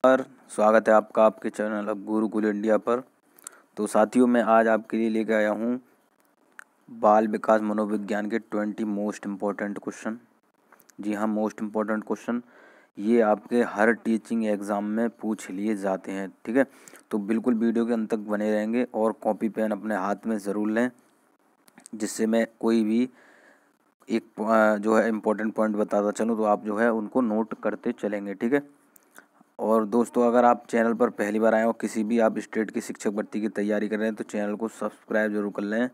और स्वागत है आपका आपके चैनल अब गुरुकुल इंडिया पर। तो साथियों, मैं आज आपके लिए लेकर आया हूँ बाल विकास मनोविज्ञान के 20 मोस्ट इम्पॉर्टेंट क्वेश्चन। जी हाँ, मोस्ट इम्पॉर्टेंट क्वेश्चन ये आपके हर टीचिंग एग्ज़ाम में पूछ लिए जाते हैं। ठीक है, तो बिल्कुल वीडियो के अंत तक बने रहेंगे और कॉपी पेन अपने हाथ में ज़रूर लें, जिससे मैं कोई भी एक जो है इम्पोर्टेंट पॉइंट बताता चलूँ तो आप जो है उनको नोट करते चलेंगे। ठीक है, और दोस्तों, अगर आप चैनल पर पहली बार आए हो, किसी भी आप स्टेट की शिक्षक भर्ती की तैयारी कर रहे हैं तो चैनल को सब्सक्राइब जरूर कर लें।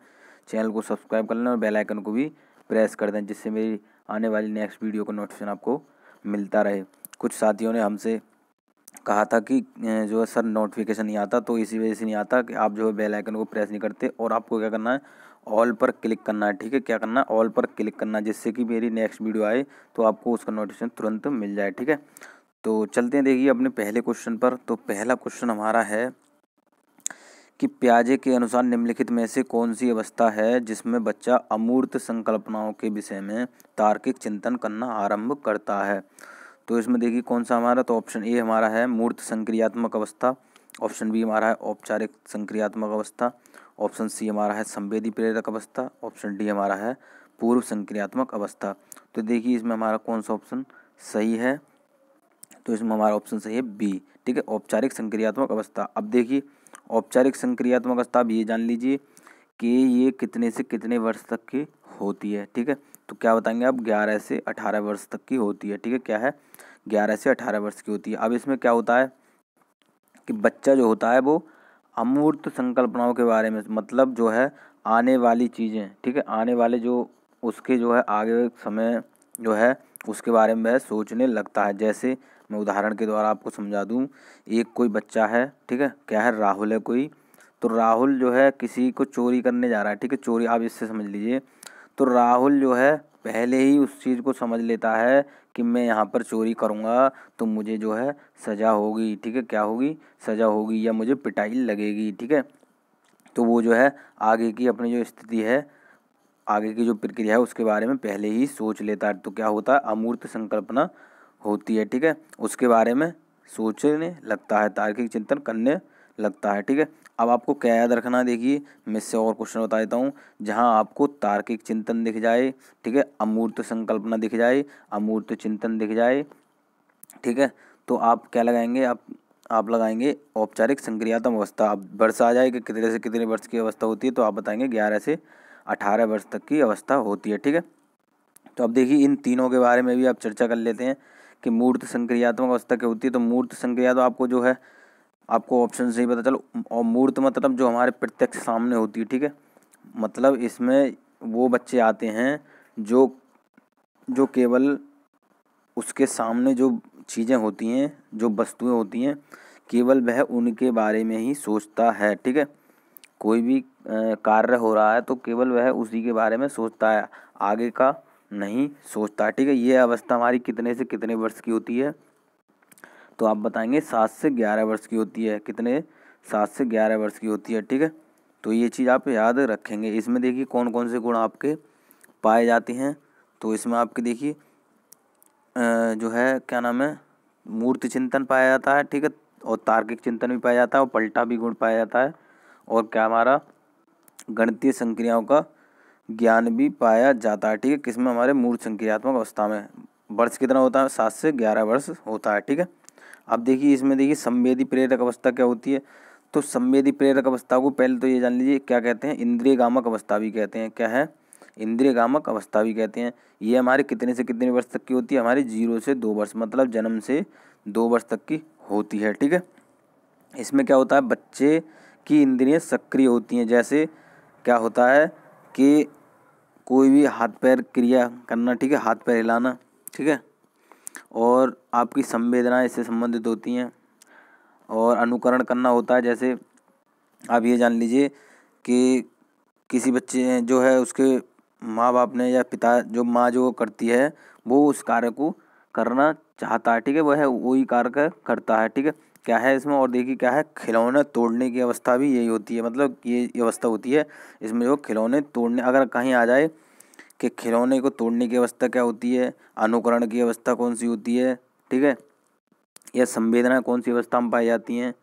चैनल को सब्सक्राइब कर लें और बेल आइकन को भी प्रेस कर दें, जिससे मेरी आने वाली नेक्स्ट वीडियो का नोटिफिकेशन आपको मिलता रहे। कुछ साथियों ने हमसे कहा था कि जो है सर नोटिफिकेशन नहीं आता, तो इसी वजह से नहीं आता कि आप जो है बेल आइकन को प्रेस नहीं करते। और आपको क्या करना है, ऑल पर क्लिक करना है। ठीक है, क्या करना है, ऑल पर क्लिक करना है, जिससे कि मेरी नेक्स्ट वीडियो आए तो आपको उसका नोटिफिकेशन तुरंत मिल जाए। ठीक है, तो चलते हैं देखिए अपने पहले क्वेश्चन पर। तो पहला क्वेश्चन हमारा है कि पियाजे के अनुसार निम्नलिखित में से कौन सी अवस्था है जिसमें बच्चा अमूर्त संकल्पनाओं के विषय में तार्किक चिंतन करना आरंभ करता है। तो इसमें देखिए कौन सा हमारा, तो ऑप्शन ए हमारा है मूर्त संक्रियात्मक अवस्था, ऑप्शन बी हमारा है औपचारिक संक्रियात्मक अवस्था, ऑप्शन सी हमारा है संवेदी प्रेरक अवस्था, ऑप्शन डी हमारा है पूर्व संक्रियात्मक अवस्था। तो देखिए इसमें हमारा कौन सा ऑप्शन सही है, तो इसमें हमारा ऑप्शन सही है बी। ठीक है, औपचारिक संक्रियात्मक अवस्था। अब देखिए औपचारिक संक्रियात्मक अवस्था, अब ये जान लीजिए कि ये कितने से कितने वर्ष तक की होती है। ठीक है, तो क्या बताएंगे आप, 11 से 18 वर्ष तक की होती है। ठीक है, क्या है, 11 से 18 वर्ष की होती है। अब इसमें क्या होता है कि बच्चा जो होता है वो अमूर्त संकल्पनाओं के बारे में, मतलब जो है आने वाली चीज़ें, ठीक है, आने वाले जो उसके जो है आगे समय जो है उसके बारे में वह सोचने लगता है। जैसे मैं उदाहरण के द्वारा आपको समझा दूं, एक कोई बच्चा है, ठीक है, क्या है, राहुल है कोई, तो राहुल जो है किसी को चोरी करने जा रहा है। ठीक है, चोरी आप इससे समझ लीजिए। तो राहुल जो है पहले ही उस चीज़ को समझ लेता है कि मैं यहाँ पर चोरी करूँगा तो मुझे जो है सज़ा होगी। ठीक है, क्या होगी, सज़ा होगी या मुझे पिटाई लगेगी। ठीक है, तो वो जो है आगे की अपनी जो स्थिति है, आगे की जो प्रक्रिया है उसके बारे में पहले ही सोच लेता है। तो क्या होता है, अमूर्त संकल्पना होती है। ठीक है, उसके बारे में सोचने लगता है, तार्किक चिंतन करने लगता है। ठीक है, अब आपको क्या याद रखना है, देखिए मैं इससे और क्वेश्चन बता देता हूँ। जहाँ आपको तार्किक चिंतन दिख जाए, ठीक है, अमूर्त संकल्पना दिख जाए, अमूर्त चिंतन दिख जाए, ठीक है, तो आप क्या लगाएंगे, आप लगाएंगे औपचारिक संक्रियात्मक अवस्था। अब वर्ष आ जाए कि कितने से कितने वर्ष की अवस्था होती है, तो आप बताएंगे 11 से 18 वर्ष तक की अवस्था होती है। ठीक है, तो अब देखिए इन तीनों के बारे में भी आप चर्चा कर लेते हैं कि मूर्त संक्रियात्मक अवस्था क्या होती है। तो मूर्त संक्रिया तो आपको जो है आपको ऑप्शन से ही पता चलो, और मूर्त मतलब जो हमारे प्रत्यक्ष सामने होती है। ठीक है, मतलब इसमें वो बच्चे आते हैं जो जो केवल उसके सामने जो चीज़ें होती हैं, जो वस्तुएं होती हैं, केवल वह उनके बारे में ही सोचता है। ठीक है, कोई भी कार्य हो रहा है तो केवल वह उसी के बारे में सोचता है, आगे का नहीं सोचता। ठीक है, ये अवस्था हमारी कितने से कितने वर्ष की होती है, तो आप बताएंगे 7 से 11 वर्ष की होती है। कितने, 7 से 11 वर्ष की होती है। ठीक है, तो ये चीज़ आप याद रखेंगे। इसमें देखिए कौन कौन से गुण आपके पाए जाते हैं। तो इसमें आपके देखिए जो है क्या नाम है, मूर्त चिंतन पाया जाता है। ठीक है, और तार्किक चिंतन भी पाया जाता है, और पलटा भी गुण पाया जाता है, और क्या हमारा गणितीय संक्रियाओं का ज्ञान भी पाया जाता है। ठीक है, किसमें, हमारे मूर्त संक्रियात्मक अवस्था में। वर्ष कितना होता है, 7 से 11 वर्ष होता है। ठीक है, अब देखिए इसमें देखिए संवेदी प्रेरक अवस्था क्या होती है। तो संवेदी प्रेरक अवस्था को पहले तो ये जान लीजिए क्या कहते हैं, इंद्रिय गामक अवस्था भी कहते हैं। क्या है, इंद्रिय गामक अवस्था भी कहते हैं। ये हमारे कितने से कितने वर्ष तक की होती है, हमारी 0 से 2 वर्ष, मतलब जन्म से 2 वर्ष तक की होती है। ठीक है, इसमें क्या होता है, बच्चे की इंद्रियां सक्रिय होती हैं। जैसे क्या होता है कि कोई भी हाथ पैर क्रिया करना, ठीक है, हाथ पैर हिलाना, ठीक है, और आपकी संवेदनाएं इससे संबंधित होती हैं, और अनुकरण करना होता है। जैसे आप ये जान लीजिए कि किसी बच्चे जो है उसके माँ बाप ने या पिता, जो माँ जो करती है वो उस कार्य को करना चाहता है। ठीक है, वह वही कार्य करता है। ठीक है, क्या है इसमें, और देखिए क्या है, खिलौने तोड़ने की अवस्था भी यही होती है, मतलब ये अवस्था होती है इसमें जो खिलौने तोड़ने, अगर कहीं आ जाए कि खिलौने को तोड़ने की अवस्था क्या होती है, अनुकरण की अवस्था कौन सी होती है। ठीक है, या संवेदना कौन सी अवस्था में पाई जाती हैं,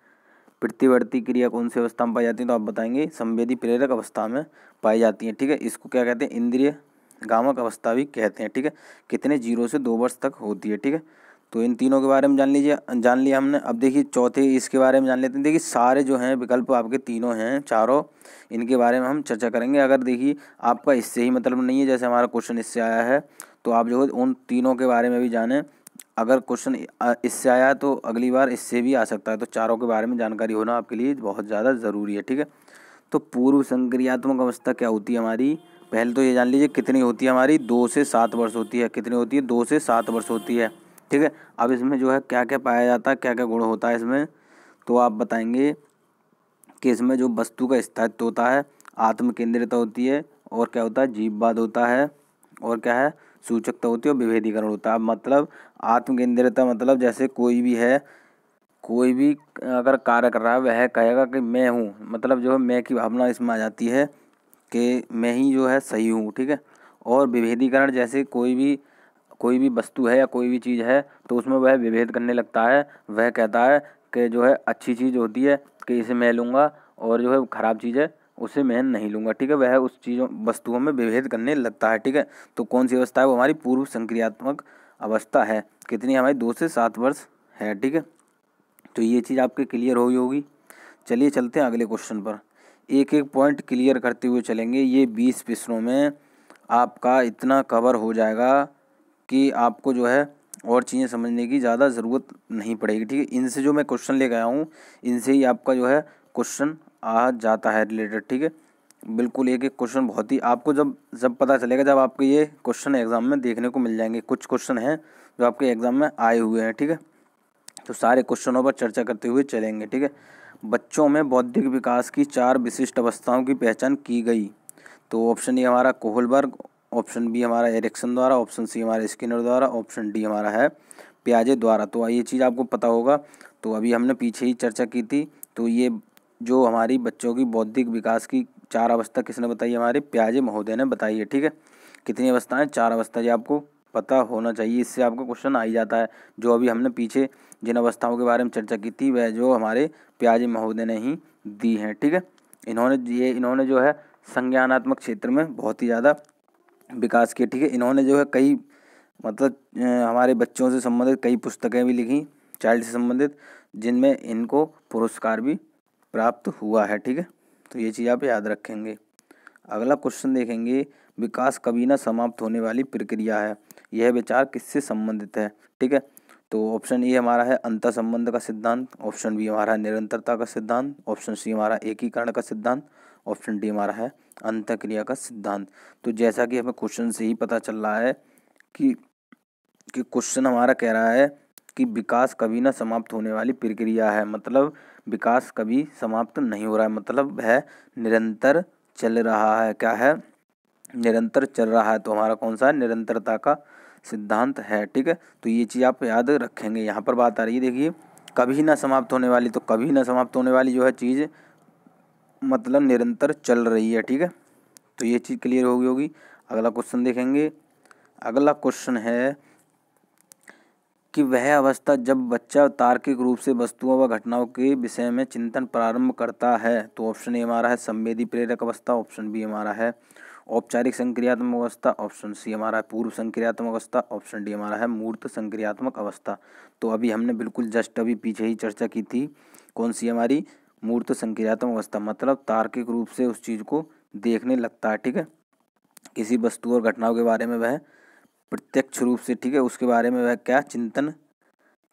प्रतिवर्ती क्रिया कौन सी अवस्था में पाई जाती है, तो आप बताएंगे संवेदी प्रेरक अवस्था में पाई जाती है। ठीक है, इसको क्या कहते हैं, इंद्रिय गामक अवस्था भी कहते हैं। ठीक है, कितने 0 से 2 वर्ष तक होती है। ठीक है, तो इन तीनों के बारे में जान लिया हमने। अब देखिए चौथे इसके बारे में जान लेते हैं। देखिए सारे जो हैं विकल्प आपके तीनों हैं, चारों, इनके बारे में हम चर्चा करेंगे। अगर देखिए आपका इससे ही मतलब नहीं है, जैसे हमारा क्वेश्चन इससे आया है, तो आप जो है उन तीनों के बारे में भी जानें। अगर क्वेश्चन इससे आया है तो अगली बार इससे भी आ सकता है, तो चारों के बारे में जानकारी होना आपके लिए बहुत ज़्यादा ज़रूरी है। ठीक है, तो पूर्व संक्रियात्मक अवस्था क्या होती है हमारी, पहले तो ये जान लीजिए कितनी होती है हमारी, 2 से 7 वर्ष होती है। कितनी होती है, 2 से 7 वर्ष होती है। ठीक है, अब इसमें जो है क्या क्या पाया जाता है, क्या क्या गुण होता है इसमें, तो आप बताएंगे कि इसमें जो वस्तु का स्थायित्व होता है, आत्म केंद्रिता होती है, और क्या होता है, जीववाद होता है, और क्या है, सूचकता होती है, और विभेदीकरण होता है। मतलब आत्म केंद्रिता मतलब जैसे कोई भी है, कोई भी अगर कार्य कर रहा है वह कहेगा कि मैं हूँ, मतलब जो है मैं की भावना इसमें आ जाती है कि मैं ही जो है सही हूँ। ठीक है, और विभेदीकरण जैसे कोई भी वस्तु है या कोई भी चीज़ है तो उसमें वह विभेद करने लगता है। वह कहता है कि जो है अच्छी चीज़ होती है कि इसे मैं लूँगा, और जो है ख़राब चीज़ है उसे मैं नहीं लूँगा। ठीक है, वह उस चीज़ों वस्तुओं में विभेद करने लगता है। ठीक है, तो कौन सी अवस्था है, वो हमारी पूर्व संक्रियात्मक अवस्था है। कितनी हमारी, 2 से 7 वर्ष है। ठीक है, तो ये चीज़ आपके क्लियर हो गई होगी। चलिए चलते हैं अगले क्वेश्चन पर, एक एक पॉइंट क्लियर करते हुए चलेंगे। ये 20 प्रश्नों में आपका इतना कवर हो जाएगा कि आपको जो है और चीज़ें समझने की ज़्यादा ज़रूरत नहीं पड़ेगी। ठीक है, इनसे जो मैं क्वेश्चन लेकर आया हूँ, इनसे ही आपका जो है क्वेश्चन आ जाता है रिलेटेड। ठीक है, बिल्कुल एक एक क्वेश्चन बहुत ही आपको जब जब पता चलेगा, जब आपको ये क्वेश्चन एग्ज़ाम में देखने को मिल जाएंगे। कुछ क्वेश्चन हैं जो आपके एग्ज़ाम में आए हुए हैं। ठीक है, तो सारे क्वेश्चनों पर चर्चा करते हुए चलेंगे। ठीक है, बच्चों में बौद्धिक विकास की 4 विशिष्ट अवस्थाओं की पहचान की गई। तो ऑप्शन ए हमारा कोहलबर्ग, ऑप्शन बी हमारा एरिक्सन द्वारा, ऑप्शन सी हमारा स्किनर द्वारा, ऑप्शन डी हमारा है पियाजे द्वारा। तो ये चीज़ आपको पता होगा, तो अभी हमने पीछे ही चर्चा की थी। तो ये जो हमारी बच्चों की बौद्धिक विकास की 4 अवस्था किसने बताई, हमारे पियाजे महोदय ने बताई है। ठीक है, कितनी अवस्थाएं, 4 अवस्था, ये आपको पता होना चाहिए, इससे आपका क्वेश्चन आ ही जाता है। जो अभी हमने पीछे जिन अवस्थाओं के बारे में चर्चा की थी वह जो हमारे पियाजे महोदय ने ही दी हैं। ठीक है, इन्होंने जो है संज्ञानात्मक क्षेत्र में बहुत ही ज़्यादा विकास किया। ठीक है, इन्होंने जो है कई मतलब हमारे बच्चों से संबंधित कई पुस्तकें भी लिखी, चाइल्ड से संबंधित, जिनमें इनको पुरस्कार भी प्राप्त हुआ है। ठीक है, तो ये चीज़ आप याद रखेंगे। अगला क्वेश्चन देखेंगे, विकास कभी न समाप्त होने वाली प्रक्रिया है, यह विचार किससे संबंधित है। ठीक है, तो ऑप्शन ए हमारा है अंतर संबंध का सिद्धांत, ऑप्शन बी हमारा है निरंतरता का सिद्धांत, ऑप्शन सी हमारा एकीकरण का सिद्धांत, ऑप्शन डी हमारा है अंतःक्रिया का सिद्धांत। तो जैसा कि हमें क्वेश्चन से ही पता चल रहा है कि क्वेश्चन हमारा कह रहा है कि विकास कभी ना समाप्त होने वाली प्रक्रिया है, मतलब विकास कभी समाप्त नहीं हो रहा है, मतलब है निरंतर चल रहा है। क्या है, निरंतर चल रहा है। तो हमारा कौन सा है, निरंतरता का सिद्धांत है। ठीक है, तो ये चीज़ आप याद रखेंगे। यहाँ पर बात आ रही है, देखिए कभी ना समाप्त होने वाली, तो कभी ना समाप्त होने वाली जो है चीज़ मतलब निरंतर चल रही है। ठीक है, तो ये चीज़ क्लियर हो गई होगी। अगला क्वेश्चन देखेंगे। अगला क्वेश्चन है कि वह अवस्था जब बच्चा तार्किक रूप से वस्तुओं व घटनाओं के विषय में चिंतन प्रारंभ करता है। तो ऑप्शन ए हमारा है संवेदी प्रेरक अवस्था, ऑप्शन बी हमारा है औपचारिक संक्रियात्मक अवस्था, ऑप्शन सी हमारा है पूर्व संक्रियात्मक अवस्था, ऑप्शन डी हमारा है मूर्त संक्रियात्मक अवस्था। तो अभी हमने बिल्कुल जस्ट अभी पीछे ही चर्चा की थी, कौन सी हमारी, मूर्त संक्रियात्मक अवस्था, मतलब तार्किक रूप से उस चीज़ को देखने लगता है। ठीक है, किसी वस्तु और घटनाओं के बारे में वह प्रत्यक्ष रूप से, ठीक है, उसके बारे में वह क्या चिंतन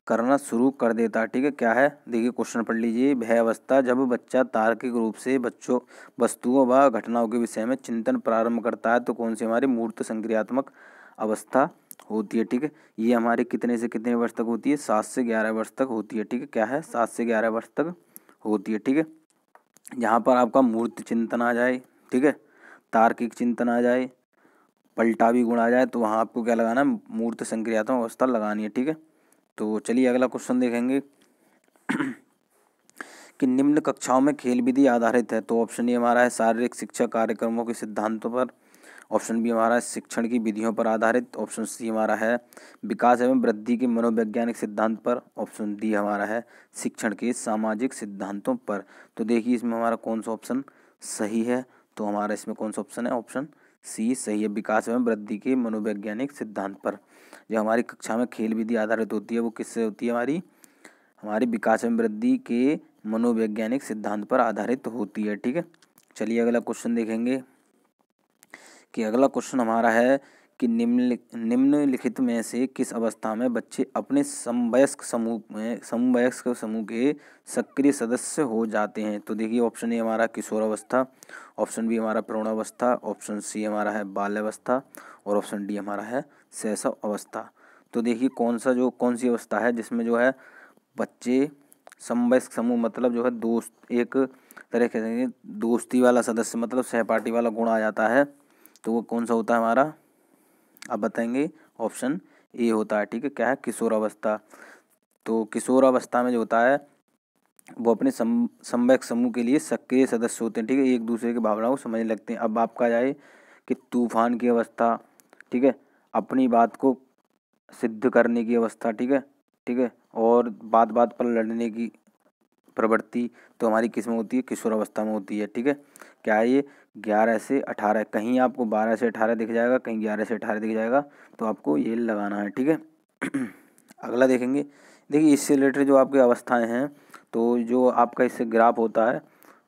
करना शुरू कर देता है। ठीक है, क्या है, देखिए क्वेश्चन पढ़ लीजिए। वह अवस्था जब बच्चा तार्किक रूप से वस्तुओं व घटनाओं के विषय में चिंतन प्रारंभ करता है, तो कौन सी हमारी मूर्त संक्रियात्मक अवस्था होती है। ठीक है, ये हमारे कितने से कितने वर्ष तक होती है, 7 से 11 वर्ष तक होती है। ठीक है, क्या है, 7 से 11 वर्ष तक होती है। ठीक है, यहाँ पर आपका मूर्त चिंतन आ जाए, ठीक है, तार्किक चिंतन आ जाए, पलटा भी गुण आ जाए, तो वहाँ आपको क्या लगाना है, मूर्त संक्रियात्मक अवस्था लगानी है। ठीक है, तो चलिए अगला क्वेश्चन देखेंगे कि निम्न कक्षाओं में खेल विधि आधारित है। तो ऑप्शन ए हमारा है शारीरिक शिक्षा कार्यक्रमों के सिद्धांतों पर, ऑप्शन बी हमारा है शिक्षण की विधियों पर आधारित, ऑप्शन सी हमारा है विकास एवं वृद्धि के मनोवैज्ञानिक सिद्धांत पर, ऑप्शन डी हमारा है शिक्षण के सामाजिक सिद्धांतों पर। तो देखिए इसमें हमारा कौन सा ऑप्शन सही है, तो हमारा इसमें कौन सा ऑप्शन है, ऑप्शन सी सही है, विकास एवं वृद्धि के मनोवैज्ञानिक सिद्धांत पर। जो हमारी कक्षा में खेल विधि आधारित होती है वो किससे होती है, हमारी विकास एवं वृद्धि के मनोवैज्ञानिक सिद्धांत पर आधारित होती है। ठीक है, चलिए अगला क्वेश्चन देखेंगे कि अगला क्वेश्चन हमारा है कि निम्नलिखित में से किस अवस्था में बच्चे अपने समवयस्क समूह के सक्रिय सदस्य हो जाते हैं। तो देखिए ऑप्शन ए हमारा किशोरावस्था, ऑप्शन बी हमारा प्रौढ़ावस्था, ऑप्शन सी हमारा है बाल्यावस्था और ऑप्शन डी हमारा है शैशव अवस्था। तो देखिए कौन सी अवस्था है जिसमें जो है बच्चे समवयस्क समूह मतलब जो है दोस्त, एक तरह के दोस्ती वाला सदस्य मतलब सहपाठी वाला गुण आ जाता है, तो वो कौन सा होता है हमारा, आप बताएंगे, ऑप्शन ए होता है। ठीक है, क्या है, किशोरावस्था। तो किशोरावस्था में जो होता है वो अपने समवयस्क समूह के लिए सक्रिय सदस्य होते हैं। ठीक है, एक दूसरे की भावनाओं को समझने लगते हैं। अब आपका जाए कि तूफान की अवस्था, ठीक है, अपनी बात को सिद्ध करने की अवस्था, ठीक है, और बात बात पर लड़ने की प्रवृत्ति, तो हमारी किस में होती है, किशोरावस्था में होती है। ठीक है, क्या है ये 11 से 18, कहीं आपको 12 से 18 दिख जाएगा, कहीं 11 से 18 दिख जाएगा, तो आपको ये लगाना है। ठीक है अगला देखेंगे, देखिए इससे रिलेटेड जो आपकी अवस्थाएं हैं, तो जो आपका इससे ग्राफ होता है,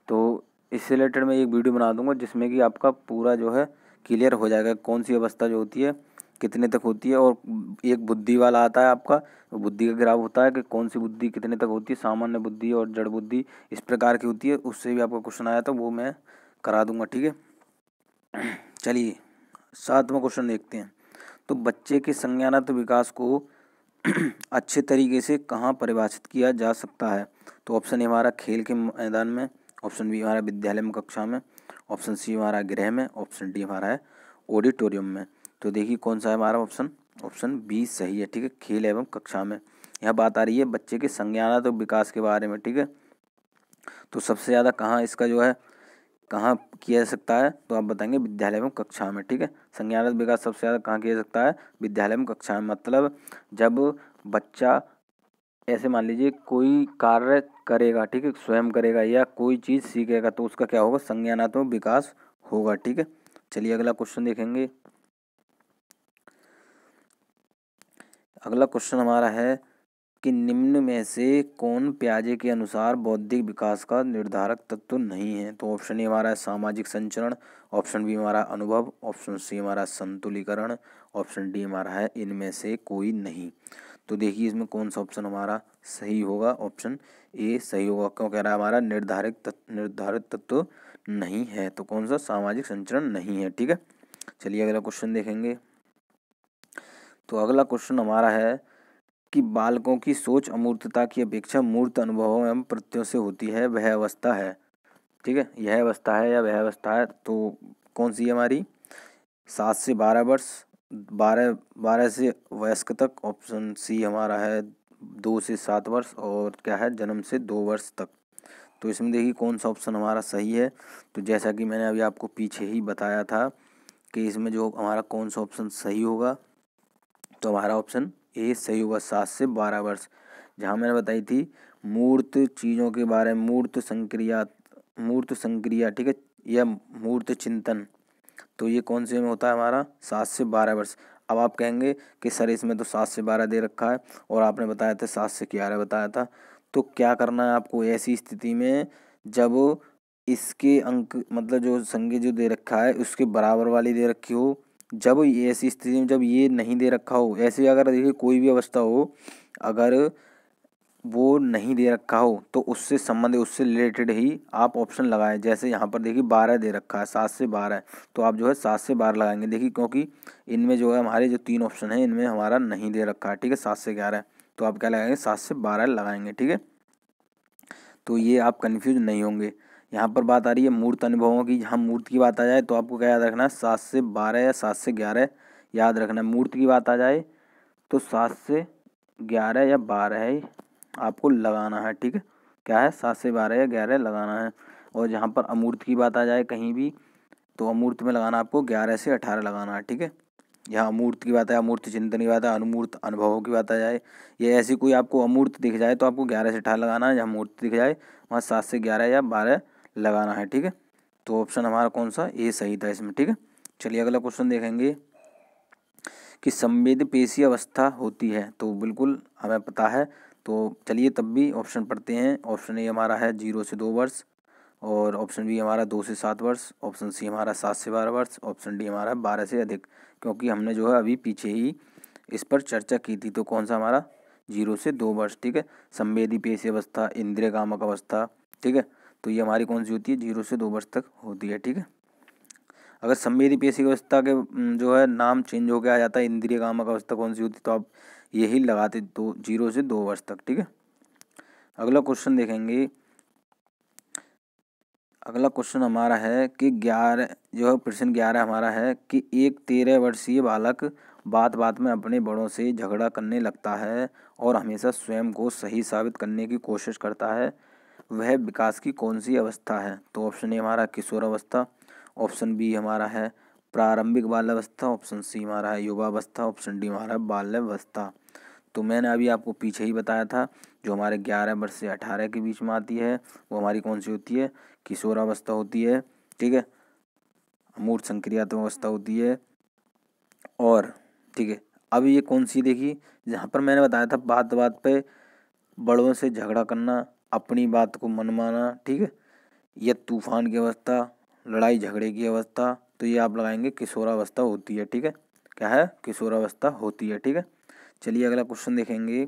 तो इससे रिलेटेड मैं एक वीडियो बना दूंगा जिसमें कि आपका पूरा जो है क्लियर हो जाएगा कौन सी अवस्था जो होती है कितने तक होती है। और एक बुद्धि वाला आता है आपका, तो बुद्धि का ग्राफ होता है कि कौन सी बुद्धि कितने तक होती है, सामान्य बुद्धि और जड़ बुद्धि इस प्रकार की होती है। उससे भी आपका क्वेश्चन आया तो वो मैं करा दूंगा। ठीक है चलिए 7वां क्वेश्चन देखते हैं। तो बच्चे के संज्ञानात्मक विकास को अच्छे तरीके से कहाँ परिभाषित किया जा सकता है। तो ऑप्शन ए हमारा खेल के मैदान में, ऑप्शन बी हमारा विद्यालय में कक्षा में, ऑप्शन सी हमारा गृह में, ऑप्शन डी हमारा है ऑडिटोरियम में। तो देखिए कौन सा है हमारा ऑप्शन, ऑप्शन बी सही है। ठीक है, खेल एवं कक्षा में। यहाँ बात आ रही है बच्चे के संज्ञानात्मक विकास के बारे में। ठीक है, तो सबसे ज़्यादा कहाँ इसका जो है कहाँ किया जा सकता है, तो आप बताएंगे विद्यालय एवं कक्षा में। ठीक है, संज्ञानात्मक विकास सबसे ज़्यादा कहाँ किया जा सकता है, विद्यालय एवं कक्षा में। मतलब जब बच्चा ऐसे मान लीजिए कोई कार्य करेगा, ठीक है, स्वयं करेगा या कोई चीज़ सीखेगा, तो उसका क्या होगा, संज्ञानात्मक विकास होगा। ठीक है, चलिए अगला क्वेश्चन देखेंगे। अगला क्वेश्चन हमारा है कि निम्न में से कौन पियाजे के अनुसार बौद्धिक विकास का निर्धारक तत्व नहीं है। तो ऑप्शन ए हमारा है सामाजिक संचरण, ऑप्शन बी हमारा अनुभव, ऑप्शन सी हमारा संतुलीकरण, ऑप्शन डी हमारा है इनमें से कोई नहीं। तो देखिए इसमें कौन सा ऑप्शन हमारा सही होगा, ऑप्शन ए सही होगा। क्यों कह रहा है हमारा निर्धारित तत्व नहीं है, तो कौन सा, सामाजिक संचरण नहीं है। ठीक है, चलिए अगला क्वेश्चन देखेंगे। तो अगला क्वेश्चन हमारा है कि बालकों की सोच अमूर्तता की अपेक्षा मूर्त अनुभवों एवं प्रत्ययों से होती है, वह अवस्था है। ठीक है, यह अवस्था है या वह अवस्था है, तो कौन सी है हमारी, 7 से 12 वर्ष, 12 से वयस्क तक, ऑप्शन सी हमारा है 2 से 7 वर्ष, और क्या है जन्म से 2 वर्ष तक। तो इसमें देखिए कौन सा ऑप्शन हमारा सही है। तो जैसा कि मैंने अभी आपको पीछे ही बताया था कि इसमें जो हमारा कौन सा ऑप्शन सही होगा, तो हमारा ऑप्शन ए सही होगा, 7 से 12 वर्ष। जहाँ मैंने बताई थी मूर्त चीज़ों के बारे में, मूर्त संक्रिया, ठीक है, या मूर्त चिंतन, तो ये कौन से में होता है हमारा, 7 से 12 वर्ष। अब आप कहेंगे कि सर इसमें तो 7 से 12 दे रखा है और आपने बताया था 7 से 11 बताया था, तो क्या करना है आपको ऐसी स्थिति में, जब इसके अंक मतलब जो संज्ञा जो दे रखा है उसके बराबर वाली दे रखी हो, जब ये ऐसी स्थिति में जब ये नहीं दे रखा हो, ऐसे अगर देखिए कोई भी अवस्था हो, अगर वो नहीं दे रखा हो तो उससे संबंधित उससे रिलेटेड ही आप ऑप्शन लगाएं। जैसे यहाँ पर देखिए 12 दे रखा है, 7 से 12 है, तो आप जो है 7 से 12 लगाएंगे। देखिए क्योंकि इनमें जो है हमारे जो 3 ऑप्शन है इनमें हमारा नहीं दे रखा है, ठीक है, 7 से 11, तो आप क्या लगाएंगे, 7 से 12 लगाएंगे। ठीक है, तो ये आप कन्फ्यूज नहीं होंगे। यहाँ पर बात आ रही है मूर्त अनुभवों की, जहाँ मूर्त की बात आ जाए तो आपको क्या याद रखना है, 7 से 12 या 7 से 11 याद रखना है। मूर्त की बात आ जाए तो 7 से 11 या 12 है आपको लगाना है। ठीक है, क्या है, 7 से 12 या 11 लगाना है। और जहाँ पर अमूर्त की बात आ जाए कहीं भी, तो अमूर्त में लगाना आपको 11 से 18 लगाना है, ठीक है। यहाँ अमूर्त की बात है, अमूर्त चिंतन की बात है, अनमूर्त अनुभवों की बात आ जाए, ये ऐसी कोई आपको अमूर्त दिख जाए तो आपको 11 से 18 लगाना है। जहाँ मूर्त दिख जाए वहाँ 7 से 11 या 12 लगाना है, ठीक है। तो ऑप्शन हमारा कौन सा, ए सही था इसमें, ठीक है। चलिए अगला क्वेश्चन देखेंगे कि संवेदी पेशी अवस्था होती है, तो बिल्कुल हमें पता है। तो चलिए तब भी ऑप्शन पढ़ते हैं। ऑप्शन ए हमारा है 0 से 2 वर्ष, और ऑप्शन बी हमारा 2 से 7 वर्ष, ऑप्शन सी हमारा 7 से 12 वर्ष, ऑप्शन डी हमारा 12 से अधिक। क्योंकि हमने जो है अभी पीछे ही इस पर चर्चा की थी, तो कौन सा हमारा 0 से 2 वर्ष, ठीक है। संवेदी पेशी अवस्था, इंद्रिय कामक अवस्था, ठीक है। तो ये हमारी कौन सी होती है, 0 से 2 वर्ष तक होती है, ठीक है। अगर संवेदी पेशी अवस्था के जो है नाम चेंज हो गया आ जाता है इंद्रिय कामक अवस्था कौन सी होती, तो आप यही लगाते 0 से 2 वर्ष तक, ठीक है। अगला क्वेश्चन देखेंगे। अगला क्वेश्चन हमारा है कि 11 जो है प्रश्न 11 हमारा है कि एक 13 वर्षीय बालक बात बात में अपने बड़ों से झगड़ा करने लगता है और हमेशा स्वयं को सही साबित करने की कोशिश करता है, वह विकास की कौन सी अवस्था है। तो ऑप्शन ए हमारा किशोर अवस्था, ऑप्शन बी हमारा है प्रारंभिक बाल्यावस्था, ऑप्शन सी हमारा है युवावस्था, ऑप्शन डी हमारा है बाल्यावस्था। तो मैंने अभी आपको पीछे ही बताया था, जो हमारे 11 वर्ष से 18 के बीच में आती है वो हमारी कौन सी होती है, किशोरावस्था होती है, ठीक है। अमूर्त संक्रियात्मक अवस्था होती है। और ठीक है, अब ये कौन सी देखिए, जहाँ पर मैंने बताया था बात बात पे बड़ों से झगड़ा करना, अपनी बात को मनमाना, ठीक है, यह तूफान की अवस्था, लड़ाई झगड़े की अवस्था, तो ये आप लगाएंगे किशोरावस्था होती है, ठीक है। क्या है, किशोरावस्था होती है, ठीक है। चलिए अगला क्वेश्चन देखेंगे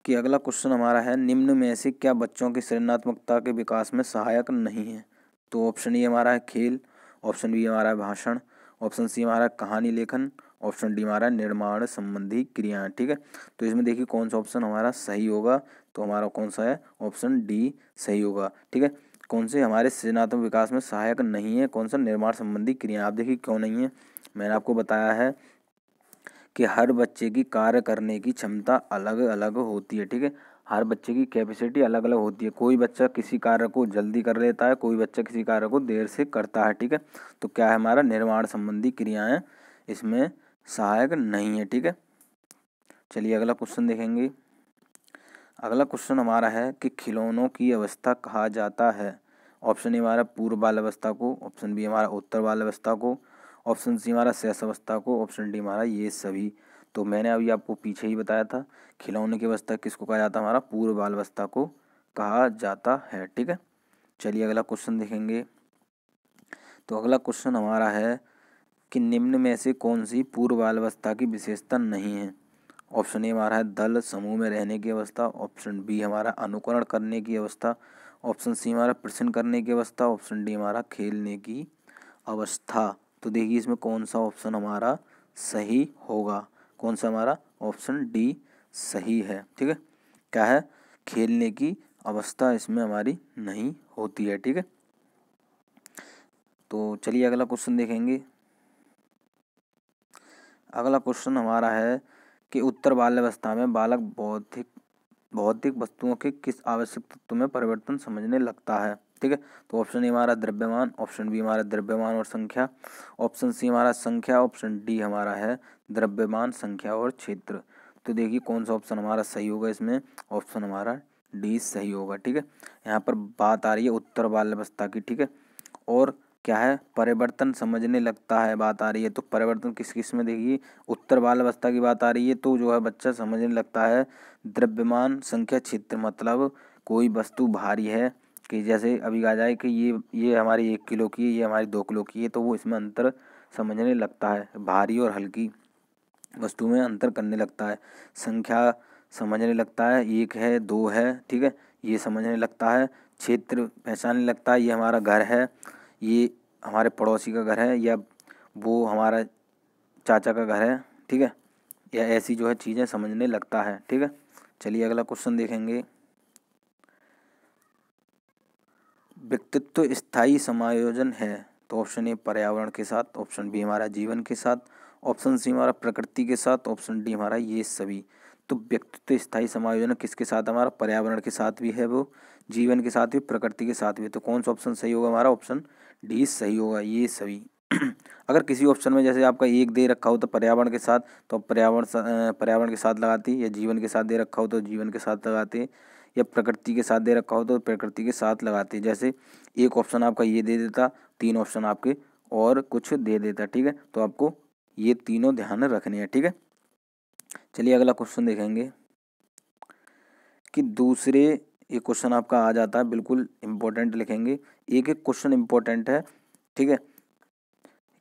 कि अगला क्वेश्चन हमारा है निम्न में से क्या बच्चों की सृजनात्मकता के विकास में सहायक नहीं है। तो ऑप्शन ए हमारा है खेल, ऑप्शन बी हमारा है भाषण, ऑप्शन सी हमारा है कहानी लेखन, ऑप्शन डी हमारा निर्माण संबंधी क्रियाएं, ठीक है। तो इसमें देखिए कौन सा ऑप्शन हमारा सही होगा, तो हमारा कौन सा है, ऑप्शन डी सही होगा, ठीक है। कौन से हमारे सृजनात्मक विकास में सहायक नहीं है, कौन सा निर्माण संबंधी क्रिया। आप देखिए क्यों नहीं है, मैंने आपको बताया है कि हर बच्चे की कार्य करने की क्षमता अलग अलग होती है, ठीक है। हर बच्चे की कैपेसिटी अलग अलग होती है, कोई बच्चा किसी कार्य को जल्दी कर लेता है, कोई बच्चा किसी कार्य को देर से करता है, ठीक है। तो क्या है हमारा निर्माण संबंधी क्रियाएं इसमें सहायक नहीं है, ठीक है। चलिए अगला क्वेश्चन देखेंगे। अगला क्वेश्चन हमारा है कि खिलौनों की अवस्था कहा जाता है। ऑप्शन ए हमारा पूर्व बाल अवस्था को, ऑप्शन बी हमारा उत्तर बाल अवस्था को, ऑप्शन सी हमारा शेष अवस्था को, ऑप्शन डी हमारा ये सभी। तो मैंने अभी आपको पीछे ही बताया था, खिलौने की अवस्था किसको कहा जाता है, हमारा पूर्व बाल अवस्था को कहा जाता है, ठीक है। चलिए अगला क्वेश्चन देखेंगे। तो अगला क्वेश्चन हमारा है कि निम्न में से कौन सी पूर्व बाल अवस्था की विशेषता नहीं है। ऑप्शन ए हमारा है दल समूह में रहने की अवस्था, ऑप्शन बी हमारा अनुकरण करने की अवस्था, ऑप्शन सी हमारा प्रश्न करने की अवस्था, ऑप्शन डी हमारा खेलने की अवस्था। तो देखिए इसमें कौन सा ऑप्शन हमारा सही होगा, कौन सा हमारा ऑप्शन डी सही है, ठीक है। क्या है, खेलने की अवस्था इसमें हमारी नहीं होती है, ठीक है। तो चलिए अगला क्वेश्चन देखेंगे। अगला क्वेश्चन हमारा है कि उत्तर बाल्यावस्था में बालक भौतिक वस्तुओं के किस आवश्यक तत्व में परिवर्तन समझने लगता है, ठीक है। तो ऑप्शन ए हमारा द्रव्यमान, ऑप्शन बी हमारा द्रव्यमान और संख्या, ऑप्शन सी हमारा संख्या, ऑप्शन डी हमारा है द्रव्यमान संख्या और क्षेत्र। तो देखिए कौन सा ऑप्शन हमारा सही होगा, इसमें ऑप्शन हमारा डी सही होगा, ठीक है। यहाँ पर बात आ रही है उत्तर बाल्यावस्था की, ठीक है। और क्या है, परिवर्तन समझने लगता है बात आ रही है, तो परिवर्तन किस किस में, देखिए उत्तर बाल्यावस्था की बात आ रही है, तो जो है बच्चा समझने लगता है द्रव्यमान संख्या क्षेत्र, मतलब कोई वस्तु भारी है, कि जैसे अभी आ जाए कि ये हमारी 1 किलो की है, ये हमारी 2 किलो की है, तो वो इसमें अंतर समझने लगता है, भारी और हल्की वस्तु में अंतर करने लगता है। संख्या समझने लगता है, 1 है 2 है, ठीक है, ये समझने लगता है। क्षेत्र पहचानने लगता है, ये हमारा घर है, ये हमारे पड़ोसी का घर है, या वो हमारा चाचा का घर है, ठीक है, या ऐसी जो है चीज़ें समझने लगता है, ठीक है। चलिए अगला क्वेश्चन देखेंगे। व्यक्तित्व स्थायी समायोजन है, तो ऑप्शन ए पर्यावरण के साथ, ऑप्शन बी हमारा जीवन के साथ, ऑप्शन सी हमारा प्रकृति के साथ, ऑप्शन डी हमारा ये सभी। तो व्यक्तित्व स्थायी समायोजन किसके साथ हमारा, पर्यावरण के साथ भी है, वो जीवन के साथ भी, प्रकृति के साथ भी। तो कौन सा ऑप्शन सही होगा हमारा, ऑप्शन डी सही होगा, ये सभी। अगर किसी ऑप्शन में जैसे आपका एक दे रखा हो तो पर्यावरण के साथ, तो पर्यावरण के साथ लगाती, या जीवन के साथ दे रखा हो तो जीवन के साथ लगाते, या प्रकृति के साथ दे रखा हो तो प्रकृति के साथ लगाते। जैसे एक ऑप्शन आपका ये दे देता, 3 ऑप्शन आपके और कुछ दे देता, ठीक है। तो आपको ये तीनों ध्यान रखने हैं, ठीक है। चलिए अगला क्वेश्चन देखेंगे कि दूसरे, ये क्वेश्चन आपका आ जाता है, बिल्कुल इम्पोर्टेंट लिखेंगे, एक एक क्वेश्चन इम्पोर्टेंट है, ठीक है।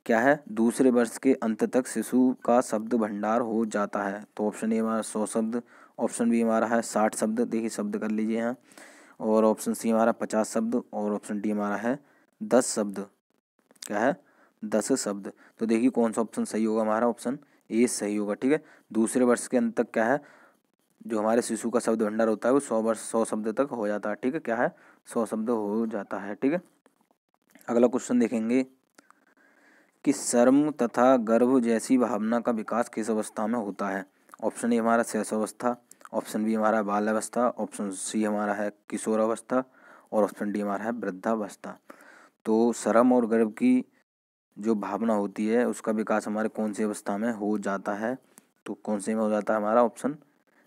क्या है, दूसरे वर्ष के अंत तक शिशु का शब्द भंडार हो जाता है। तो ऑप्शन ए हमारा 100 शब्द, ऑप्शन बी हमारा है 60 शब्द, देखिए शब्द कर लीजिए यहाँ, और ऑप्शन सी हमारा 50 शब्द, और ऑप्शन डी हमारा है 10 शब्द। क्या है, 10 शब्द। तो देखिए कौन सा ऑप्शन सही होगा हमारा, ऑप्शन ए सही होगा, ठीक है। दूसरे वर्ष के अंत तक क्या है, जो हमारे शिशु का शब्द भंडार होता है वो 100 शब्द तक हो जाता है, ठीक है। क्या है, 100 शब्द हो जाता है, ठीक है। अगला क्वेश्चन देखेंगे कि शर्म तथा गर्व जैसी भावना का विकास किस अवस्था में होता है। ऑप्शन ए हमारा शैशवावस्था, ऑप्शन बी हमारा बाल्यावस्था, ऑप्शन सी हमारा है किशोरावस्था, और ऑप्शन डी हमारा है वृद्धावस्था। तो शर्म और गर्व की जो भावना होती है उसका विकास हमारे कौन सी अवस्था में हो जाता है, तो कौन से में हो जाता है हमारा, ऑप्शन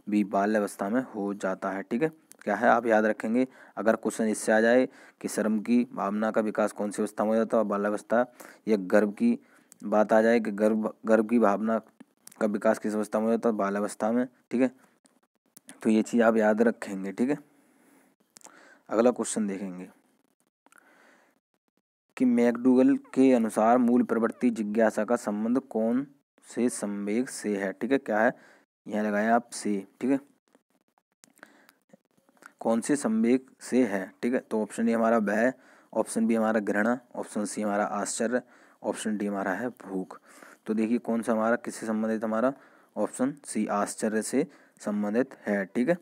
बी बाल्यावस्था में हो जाता है, ठीक है। क्या है, आप याद रखेंगे, अगर क्वेश्चन इससे आ जाए कि शर्म की भावना का विकास कौन सी अवस्था में हो जाता है, बाल्यावस्था, या गर्व की बात आ जाए कि गर्व की भावना का विकास किस अवस्था में हो जाता है, बाल्यावस्था में, ठीक है। तो ये चीज़ आप याद रखेंगे, ठीक है। अगला क्वेश्चन देखेंगे कि मैकडूगल के अनुसार मूल प्रवृत्ति जिज्ञासा का संबंध कौन से संवेग से है, ठीक है। क्या है, यहाँ लगाया आप से, ठीक है, कौन से संवेग से है, ठीक है। तो ऑप्शन ए हमारा भय, ऑप्शन बी हमारा घृणा, ऑप्शन सी हमारा आश्चर्य, ऑप्शन डी हमारा है भूख। तो देखिए कौन सा हमारा किससे संबंधित, हमारा ऑप्शन सी आश्चर्य से संबंधित है, ठीक है।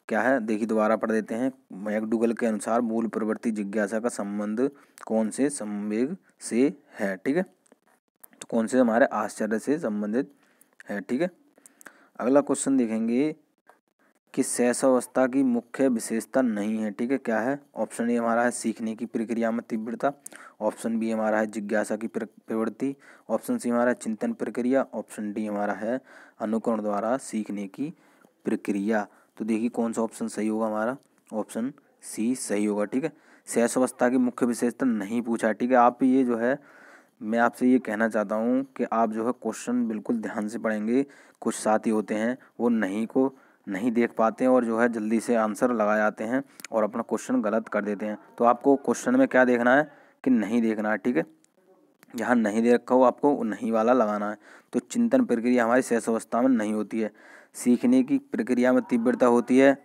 क्या है, देखिए दोबारा पढ़ देते हैं, मैकडूगल के अनुसार मूल प्रवृत्ति जिज्ञासा का संबंध कौन से संवेग से है, ठीक है। तो कौन से हमारे आश्चर्य से संबंधित है, ठीक है। अगला क्वेश्चन देखेंगे कि शैशवावस्था की मुख्य विशेषता नहीं है, ठीक है। क्या है, ऑप्शन ए हमारा है सीखने की प्रक्रिया में तीव्रता, ऑप्शन बी हमारा है जिज्ञासा की प्रवृत्ति, ऑप्शन सी हमारा है चिंतन प्रक्रिया, ऑप्शन डी हमारा है अनुकरण द्वारा सीखने की प्रक्रिया। तो देखिए कौन सा ऑप्शन सही होगा हमारा, ऑप्शन सी सही होगा, ठीक है। शैशवावस्था की मुख्य विशेषता नहीं पूछा, ठीक है। आप ये जो है, मैं आपसे ये कहना चाहता हूँ कि आप जो है क्वेश्चन बिल्कुल ध्यान से पढ़ेंगे। कुछ साथी होते हैं वो नहीं देख पाते हैं और जो है जल्दी से आंसर लगा जाते हैं और अपना क्वेश्चन गलत कर देते हैं। तो आपको क्वेश्चन में क्या देखना है कि नहीं देखना है, ठीक है। जहाँ नहीं दे रखा हो आपको वो नहीं वाला लगाना है। तो चिंतन प्रक्रिया हमारी शैशवावस्था में नहीं होती है, सीखने की प्रक्रिया में तीव्रता होती है,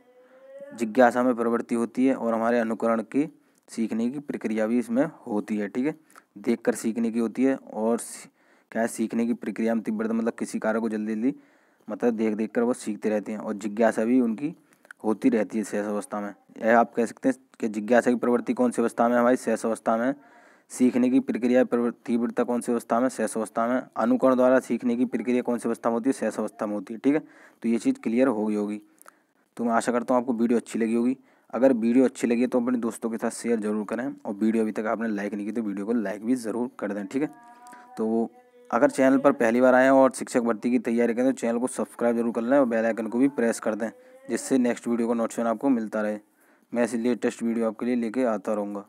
जिज्ञासा में प्रवृत्ति होती है, और हमारे अनुकरण की सीखने की प्रक्रिया भी इसमें होती है, ठीक है। देखकर सीखने की होती है, और क्या है, सीखने की प्रक्रिया में तीव्रता मतलब किसी कार्य को जल्दी जल्दी मतलब देख कर वो सीखते रहते हैं, और जिज्ञासा भी उनकी होती रहती है शैशवावस्था में। यह आप कह सकते हैं कि जिज्ञासा की प्रवृत्ति कौन सी अवस्था में हमारी, शैशवावस्था में। सीखने की प्रक्रिया तीव्रता कौन सी अवस्था में, शैशवावस्था में। अनुकरण द्वारा सीखने की प्रक्रिया कौन सी अवस्था में होती है, शैशवावस्था में होती है, ठीक है। तो ये चीज़ क्लियर होगी। तो मैं आशा करता हूँ आपको वीडियो अच्छी लगी होगी। अगर वीडियो अच्छी लगी तो अपने दोस्तों के साथ शेयर जरूर करें, और वीडियो अभी तक आपने लाइक नहीं की तो वीडियो को लाइक भी ज़रूर कर दें, ठीक है। तो अगर चैनल पर पहली बार आएँ और शिक्षक भर्ती की तैयारी करें तो चैनल को सब्सक्राइब जरूर कर लें और बेल आइकन को भी प्रेस कर दें, जिससे नेक्स्ट वीडियो का नोटिफिकेशन आपको मिलता रहे। मैं ऐसी लेटेस्ट वीडियो आपके लिए लेके आता रहूँगा।